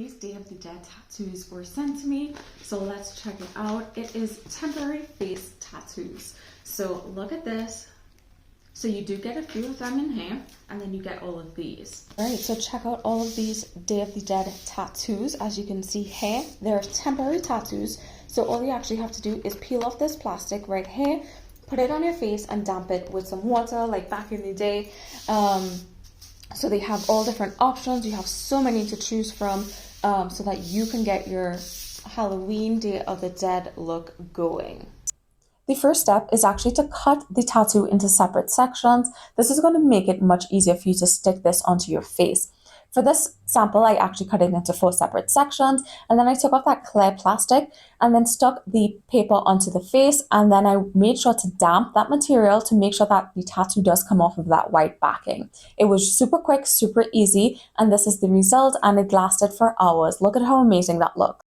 These Day of the Dead tattoos were sent to me, so let's check it out. It is temporary face tattoos. So look at this. So you do get a few of them in here, and then you get all of these. All right, so check out all of these Day of the Dead tattoos. As you can see here, they're temporary tattoos. So all you actually have to do is peel off this plastic right here, put it on your face and damp it with some water like back in the day. So they have all different options. You have so many to choose from, so that you can get your Halloween Day of the Dead look going. The first step is actually to cut the tattoo into separate sections. This is going to make it much easier for you to stick this onto your face. For this sample, I actually cut it into 4 separate sections, and then I took off that clear plastic and then stuck the paper onto the face, and then I made sure to damp that material to make sure that the tattoo does come off of that white backing. It was super quick, super easy, and this is the result, and it lasted for hours. Look at how amazing that looks.